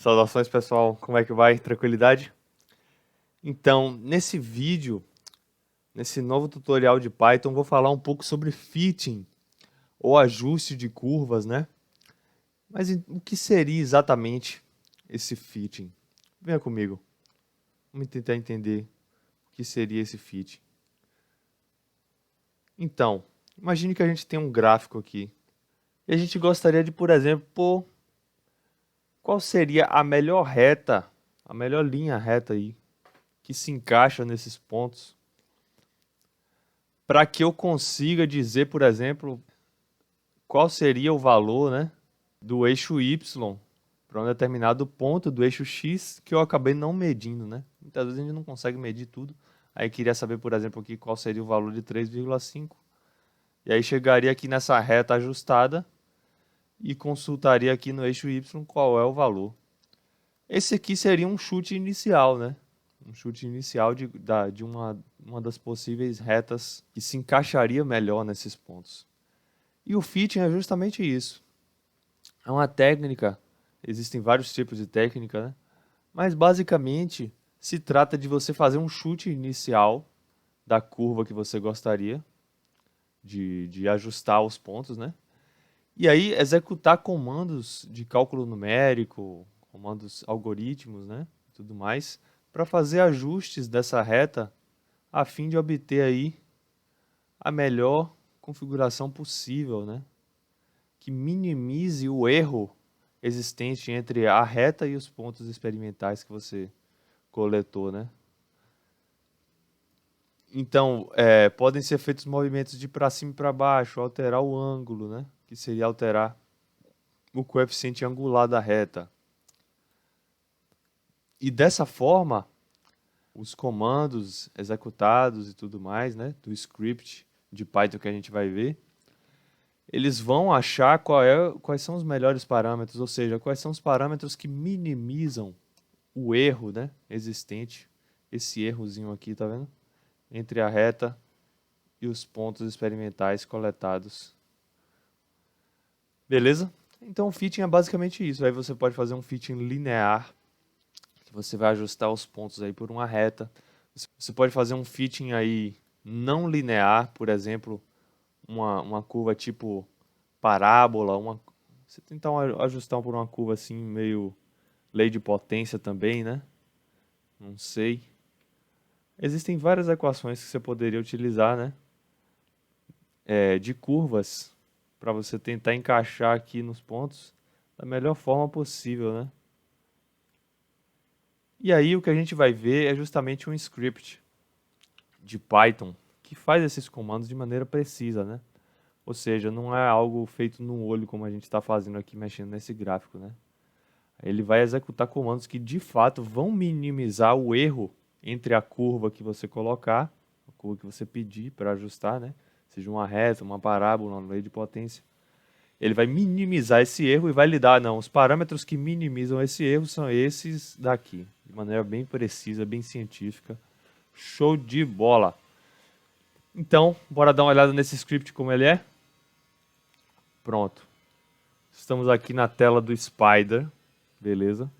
Saudações, pessoal. Como é que vai? Tranquilidade? Então, nesse vídeo, nesse novo tutorial de Python, vou falar um pouco sobre fitting, ou ajuste de curvas, né? Mas o que seria exatamente esse fitting? Venha comigo. Vamos tentar entender o que seria esse fitting. Então, imagine que a gente tem um gráfico aqui. E a gente gostaria de, por exemplo, pôr qual seria a melhor reta, a melhor linha reta aí, que se encaixa nesses pontos, para que eu consiga dizer, por exemplo, qual seria o valor, né, do eixo Y para um determinado ponto do eixo X que eu acabei não medindo, né? Muitas vezes a gente não consegue medir tudo. Aí queria saber, por exemplo, aqui qual seria o valor de 3,5. E aí chegaria aqui nessa reta ajustada e consultaria aqui no eixo Y qual é o valor. Esse aqui seria um chute inicial, né? Um chute inicial de uma das possíveis retas que se encaixaria melhor nesses pontos. E o fitting é justamente isso. É uma técnica, existem vários tipos de técnica, né? Mas basicamente se trata de você fazer um chute inicial da curva que você gostaria de ajustar os pontos, né? E aí executar comandos de cálculo numérico, comandos algoritmos, né? Tudo mais, para fazer ajustes dessa reta a fim de obter aí a melhor configuração possível, né? Que minimize o erro existente entre a reta e os pontos experimentais que você coletou, né? Então, podem ser feitos movimentos de para cima e para baixo, alterar o ângulo, né? Que seria alterar o coeficiente angular da reta. E dessa forma, os comandos executados e tudo mais, né? Do script de Python que a gente vai ver, eles vão achar quais são os melhores parâmetros, ou seja, quais são os parâmetros que minimizam o erro, né, existente, esse errozinho aqui, tá vendo? Entre a reta e os pontos experimentais coletados. Beleza? Então o fitting é basicamente isso. Aí você pode fazer um fitting linear, que você vai ajustar os pontos aí por uma reta. Você pode fazer um fitting aí não linear, por exemplo, uma curva tipo parábola, você tentar ajustar por uma curva assim meio lei de potência também, né? Não sei. Existem várias equações que você poderia utilizar, né? De curvas para você tentar encaixar aqui nos pontos da melhor forma possível, né? E aí o que a gente vai ver é justamente um script de Python que faz esses comandos de maneira precisa, né? Ou seja, não é algo feito no olho como a gente está fazendo aqui mexendo nesse gráfico, né? Ele vai executar comandos que de fato vão minimizar o erro entre a curva que você colocar, a curva que você pedir para ajustar, né? Seja uma reta, uma parábola, uma lei de potência. Ele vai minimizar esse erro e vai lhe dar, não, os parâmetros que minimizam esse erro são esses daqui, de maneira bem precisa, bem científica. Show de bola! Então, bora dar uma olhada nesse script como ele é? Pronto. Estamos aqui na tela do Spider, beleza?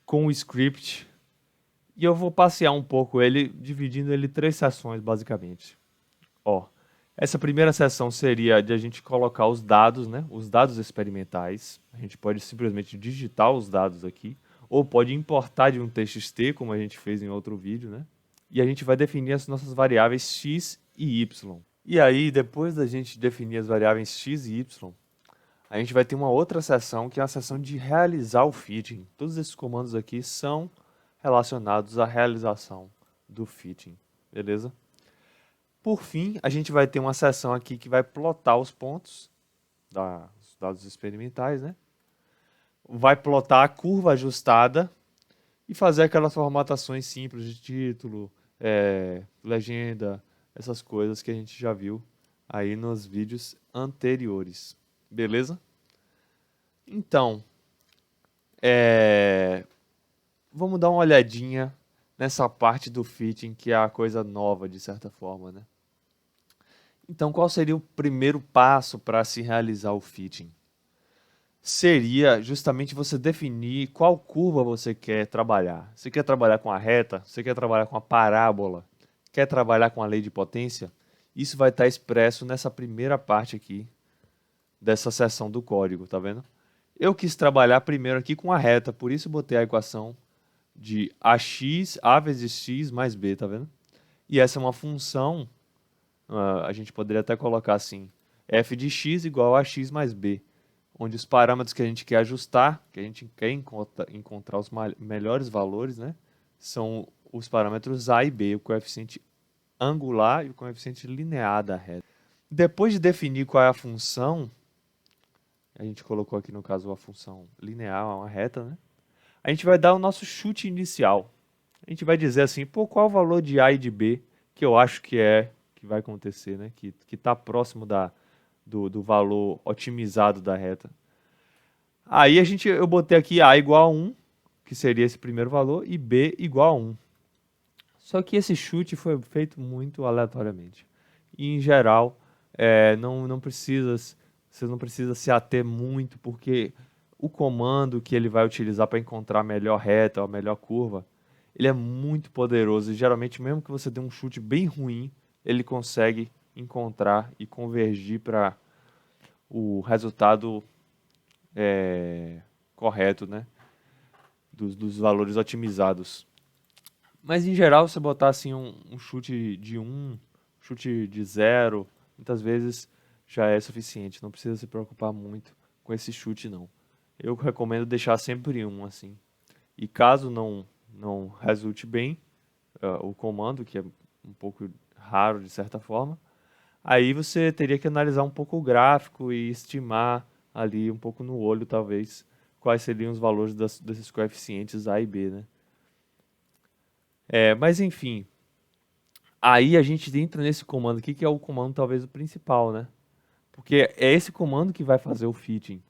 Com o script. E eu vou passear um pouco ele, dividindo ele em 3 seções, basicamente. Ó, essa primeira seção seria de a gente colocar os dados, né? Os dados experimentais. A gente pode simplesmente digitar os dados aqui, ou pode importar de um TXT, como a gente fez em outro vídeo, né? E a gente vai definir as nossas variáveis x e y. E aí, depois da gente definir as variáveis x e y, a gente vai ter uma outra seção, que é a seção de realizar o fitting. Todos esses comandos aqui são relacionados à realização do fitting, beleza? Por fim, a gente vai ter uma seção aqui que vai plotar os pontos dos dados experimentais, né? Vai plotar a curva ajustada e fazer aquelas formatações simples de título, legenda, essas coisas que a gente já viu aí nos vídeos anteriores, beleza? Então, vamos dar uma olhadinha nessa parte do fitting, que é a coisa nova, de certa forma, né? Então, qual seria o primeiro passo para se realizar o fitting? seria justamente você definir qual curva você quer trabalhar. Você quer trabalhar com a reta? Você quer trabalhar com a parábola? Quer trabalhar com a lei de potência? Isso vai estar expresso nessa primeira parte aqui dessa seção do código, tá vendo? Eu quis trabalhar primeiro aqui com a reta, por isso botei a equação de ax, a vezes x mais b, tá vendo? E essa é uma função, a gente poderia até colocar assim, f de x igual a x mais b, onde os parâmetros que a gente quer ajustar, que a gente quer encontrar os melhores valores, né, são os parâmetros a e b, o coeficiente angular e o coeficiente linear da reta. Depois de definir qual é a função, a gente colocou aqui no caso a função linear, uma reta, né? A gente vai dar o nosso chute inicial. A gente vai dizer assim, pô, qual o valor de A e de B que eu acho que vai acontecer, né? Que está próximo do valor otimizado da reta. Aí eu botei aqui A igual a 1, que seria esse primeiro valor, e B igual a 1. Só que esse chute foi feito muito aleatoriamente. E, em geral, você não precisa se ater muito, porque o comando que ele vai utilizar para encontrar a melhor reta, a melhor curva, ele é muito poderoso. E, geralmente, mesmo que você dê um chute bem ruim, ele consegue encontrar e convergir para o resultado correto, né? Dos valores otimizados. Mas em geral, você botar assim um chute de 1, chute de 0, muitas vezes já é suficiente. Não precisa se preocupar muito com esse chute, não. Eu recomendo deixar sempre um assim. E caso não resulte bem o comando, que é um pouco raro de certa forma, aí você teria que analisar um pouco o gráfico e estimar ali um pouco no olho, talvez, quais seriam os valores desses coeficientes A e B, né? Mas enfim, aí a gente entra nesse comando aqui, que é o comando talvez o principal, né? Porque é esse comando que vai fazer o fitting.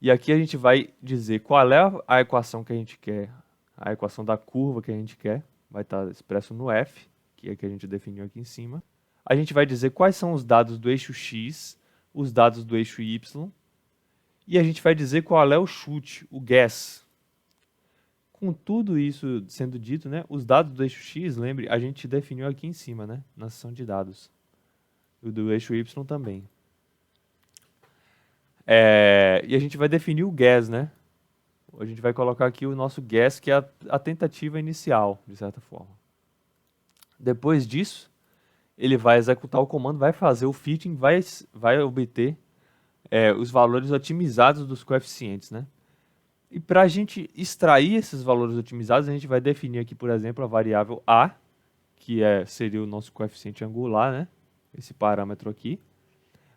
E aqui a gente vai dizer qual é a equação que a gente quer, a equação da curva que a gente quer, vai estar expresso no F, que é que a gente definiu aqui em cima. A gente vai dizer quais são os dados do eixo X, os dados do eixo Y, e a gente vai dizer qual é o chute, o guess. Com tudo isso sendo dito, né, os dados do eixo X, lembre, a gente definiu aqui em cima, né, na seção de dados. O do eixo Y também. E a gente vai definir o guess, né? A gente vai colocar aqui o nosso guess, que é a tentativa inicial, de certa forma. Depois disso, ele vai executar o comando, vai fazer o fitting, vai obter os valores otimizados dos coeficientes, né? E para a gente extrair esses valores otimizados, a gente vai definir aqui, por exemplo, a variável A, que seria o nosso coeficiente angular, né? Esse parâmetro aqui.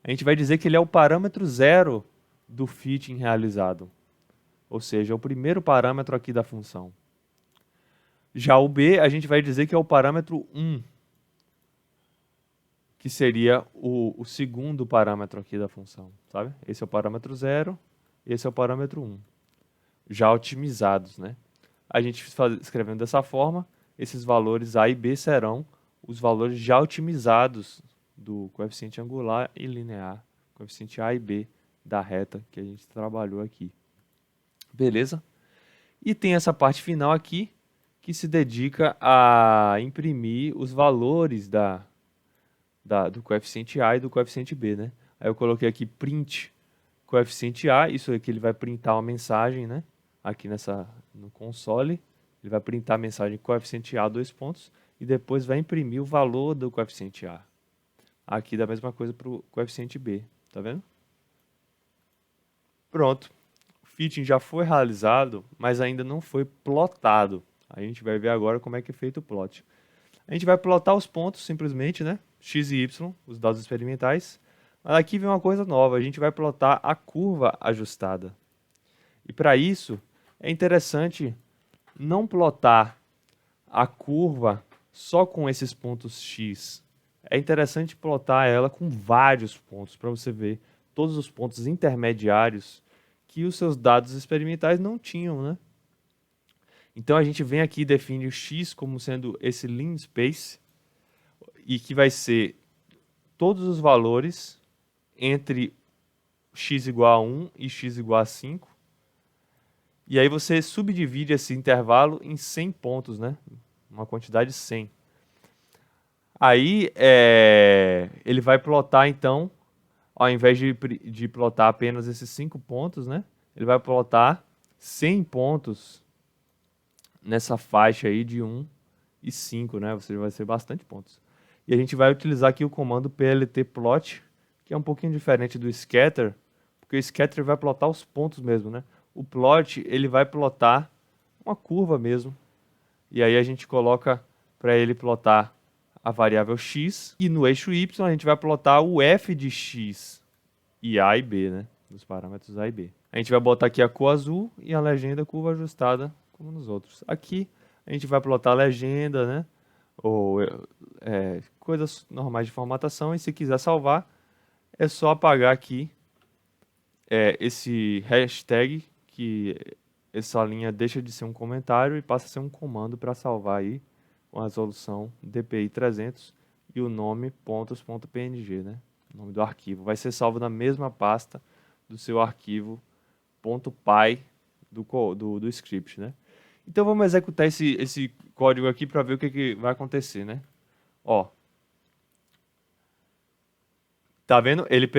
A gente vai dizer que ele é o parâmetro zero do fitting realizado. Ou seja, é o primeiro parâmetro aqui da função. Já o B, a gente vai dizer que é o parâmetro 1, que seria o segundo parâmetro aqui da função, sabe? Esse é o parâmetro 0, esse é o parâmetro 1. Já otimizados, né? A gente escrevendo dessa forma, esses valores A e B serão os valores já otimizados do coeficiente angular e linear, coeficiente A e B da reta que a gente trabalhou aqui. Beleza? E tem essa parte final aqui, que se dedica a imprimir os valores do coeficiente A e do coeficiente B, né? Aí eu coloquei aqui print coeficiente A, isso aqui ele vai printar uma mensagem, né? Aqui no console, ele vai printar a mensagem coeficiente A, dois pontos, e depois vai imprimir o valor do coeficiente A. Aqui da mesma coisa para o coeficiente B, tá vendo? Pronto. O fitting já foi realizado, mas ainda não foi plotado. A gente vai ver agora como é que é feito o plot. A gente vai plotar os pontos simplesmente, né? X e Y, os dados experimentais. Mas aqui vem uma coisa nova, a gente vai plotar a curva ajustada. E para isso, é interessante não plotar a curva só com esses pontos X. É interessante plotar ela com vários pontos, para você ver todos os pontos intermediários que os seus dados experimentais não tinham, né? Então a gente vem aqui e define o X como sendo esse lean space, e que vai ser todos os valores entre x igual a 1 e x igual a 5. E aí você subdivide esse intervalo em 100 pontos, né? Uma quantidade 100. Aí ele vai plotar, então, ao invés de plotar apenas esses 5 pontos, né? Ele vai plotar 100 pontos nessa faixa aí de 1 e 5, né? Ou seja, vai ser bastante pontos. E a gente vai utilizar aqui o comando pltplot, que é um pouquinho diferente do scatter, porque o scatter vai plotar os pontos mesmo, né? O plot, ele vai plotar uma curva mesmo. E aí a gente coloca para ele plotar a variável x, e no eixo y a gente vai plotar o f de x e a e b, né? Dos parâmetros a e b. A gente vai botar aqui a cor azul e a legenda curva ajustada, como nos outros. Aqui a gente vai plotar a legenda, né? Ou coisas normais de formatação, e se quiser salvar, é só apagar aqui esse hashtag, que essa linha deixa de ser um comentário e passa a ser um comando para salvar aí com a resolução DPI 300 e o nome pontos.png, né? O nome do arquivo. Vai ser salvo na mesma pasta do seu arquivo .py do script, né? Então vamos executar esse código aqui para ver o que vai acontecer, né? Ó, tá vendo? Ele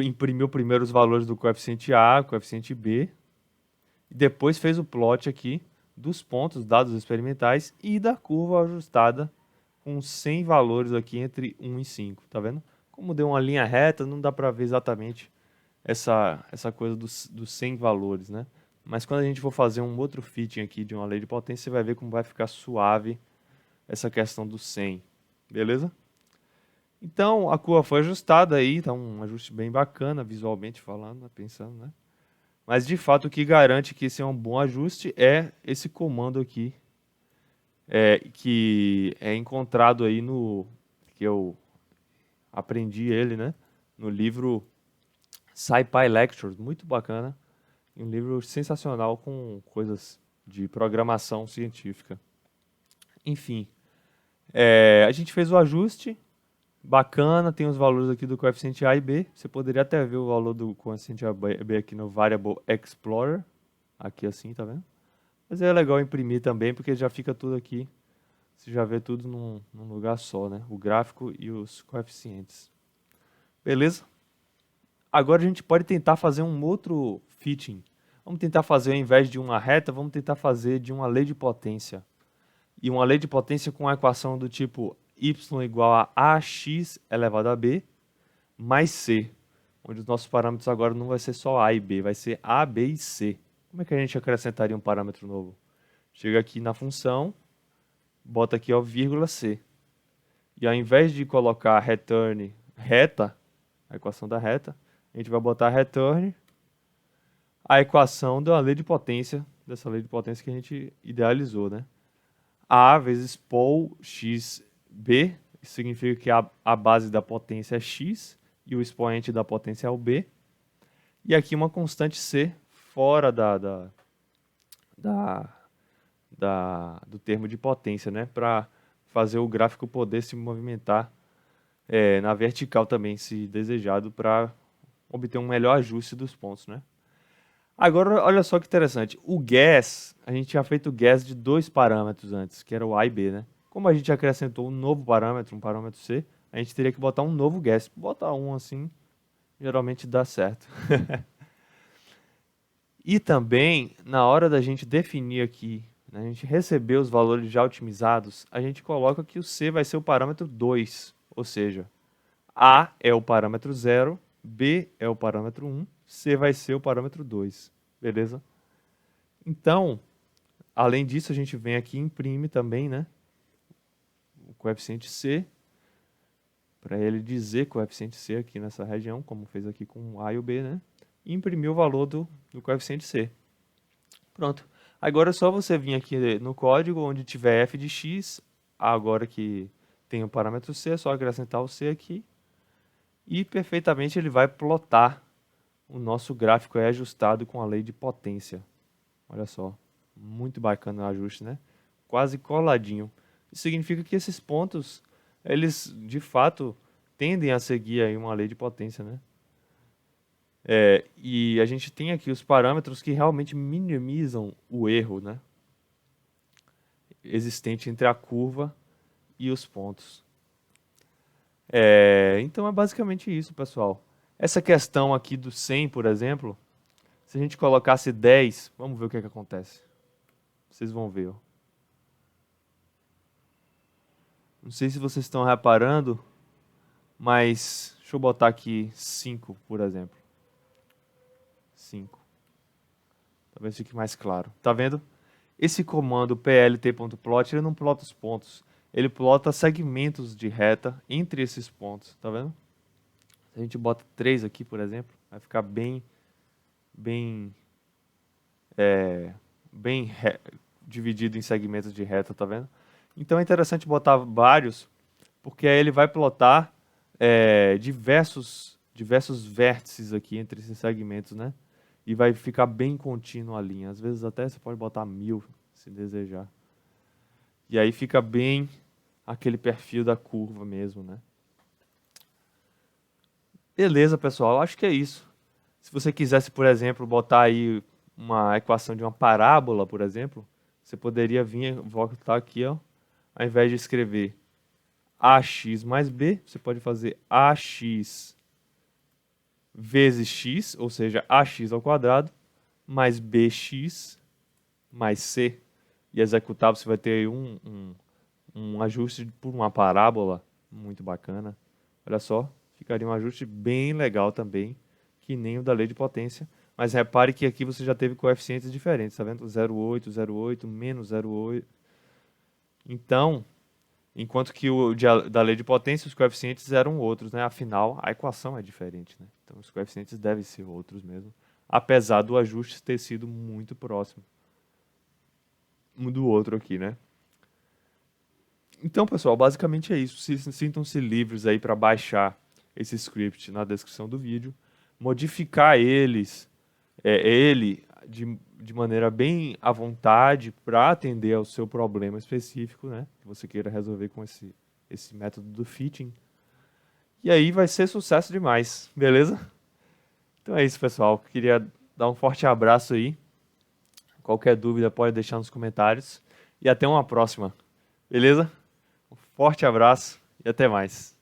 imprimiu primeiro os valores do coeficiente A, coeficiente B, e depois fez o plot aqui dos pontos, dados experimentais, e da curva ajustada com 100 valores aqui entre 1 e 5, tá vendo? Como deu uma linha reta, não dá para ver exatamente essa coisa dos 100 valores, né? Mas quando a gente for fazer um outro fitting aqui de uma lei de potência, você vai ver como vai ficar suave essa questão do 100, beleza? Então, a curva foi ajustada aí, tá um ajuste bem bacana, visualmente falando, né, pensando, né? Mas, de fato, o que garante que esse é um bom ajuste é esse comando aqui, que é encontrado aí que eu aprendi ele, né? No livro SciPy Lectures, muito bacana. Um livro sensacional com coisas de programação científica. Enfim, a gente fez o ajuste, bacana, tem os valores aqui do coeficiente A e B. Você poderia até ver o valor do coeficiente A e B aqui no Variable Explorer, aqui assim, tá vendo? Mas é legal imprimir também, porque já fica tudo aqui, você já vê tudo num lugar só, né? O gráfico e os coeficientes. Beleza? Agora a gente pode tentar fazer um outro fitting. Vamos tentar fazer, ao invés de uma reta, vamos tentar fazer de uma lei de potência. E uma lei de potência com a equação do tipo y igual a ax elevado a b mais c, onde os nossos parâmetros agora não vai ser só a e b, vai ser a, b e c. Como é que a gente acrescentaria um parâmetro novo? Chega aqui na função, bota aqui ó, vírgula c. E ao invés de colocar return reta, a equação da reta, a gente vai botar return a equação da lei de potência, dessa lei de potência que a gente idealizou, né? A vezes pol xb, isso significa que a base da potência é x e o expoente da potência é o b. E aqui uma constante c fora do termo de potência, né? Para fazer o gráfico poder se movimentar na vertical também, se desejado, para obter um melhor ajuste dos pontos, né? Agora, olha só que interessante. O gas, a gente tinha feito o gas de 2 parâmetros antes, que era o A e B, né? Como a gente acrescentou um novo parâmetro, um parâmetro C, a gente teria que botar um novo gas. Botar um assim, geralmente dá certo. E também, na hora da gente definir aqui, né, a gente receber os valores já otimizados, a gente coloca que o C vai ser o parâmetro 2, ou seja, A é o parâmetro 0, B é o parâmetro 1, C vai ser o parâmetro 2, beleza? Então, além disso, a gente vem aqui e imprime também, né, o coeficiente C, para ele dizer coeficiente C aqui nessa região, como fez aqui com o A e o B, né, e imprimir o valor do coeficiente C. Pronto. Agora é só você vir aqui no código onde tiver f de x, agora que tem o parâmetro C, é só acrescentar o C aqui, e perfeitamente ele vai plotar o nosso gráfico ajustado com a lei de potência. Olha só, muito bacana o ajuste, né? Quase coladinho. Isso significa que esses pontos, eles de fato tendem a seguir aí uma lei de potência, né? E a gente tem aqui os parâmetros que realmente minimizam o erro, né, existente entre a curva e os pontos. Então é basicamente isso, pessoal. Essa questão aqui do 100, por exemplo, se a gente colocasse 10, vamos ver o que é que acontece. Vocês vão ver. Ó. Não sei se vocês estão reparando, mas deixa eu botar aqui 5, por exemplo. 5. Talvez fique mais claro. Tá vendo? Esse comando plt.plot, ele não plota os pontos. Ele plota segmentos de reta entre esses pontos. Tá vendo? Se a gente bota 3 aqui, por exemplo, vai ficar bem dividido em segmentos de reta, tá vendo? Então é interessante botar vários, porque aí ele vai plotar diversos vértices aqui entre esses segmentos, né? E vai ficar bem contínua a linha. Às vezes até você pode botar 1000, se desejar. E aí fica bem aquele perfil da curva mesmo, né? Beleza, pessoal, acho que é isso. Se você quisesse, por exemplo, botar aí uma equação de uma parábola, por exemplo, você poderia vir, voltar aqui, ó, ao invés de escrever ax mais b, você pode fazer ax vezes x, ou seja, ax ao quadrado, mais bx mais c. E executar, você vai ter aí um ajuste por uma parábola muito bacana. Olha só, ficaria um ajuste bem legal também, que nem o da lei de potência. Mas repare que aqui você já teve coeficientes diferentes, tá vendo? 0,8, 0,8, menos 0,8. Então, enquanto que da lei de potência, os coeficientes eram outros, né? Afinal, a equação é diferente, né? Então, os coeficientes devem ser outros mesmo, apesar do ajuste ter sido muito próximo um do outro aqui, né? Então, pessoal, basicamente é isso. Sintam-se livres aí para baixar esse script na descrição do vídeo, modificar ele de maneira bem à vontade para atender ao seu problema específico, né? Que você queira resolver com esse método do fitting. E aí vai ser sucesso demais, beleza? Então é isso, pessoal. Queria dar um forte abraço aí. Qualquer dúvida pode deixar nos comentários. E até uma próxima, beleza? Um forte abraço e até mais.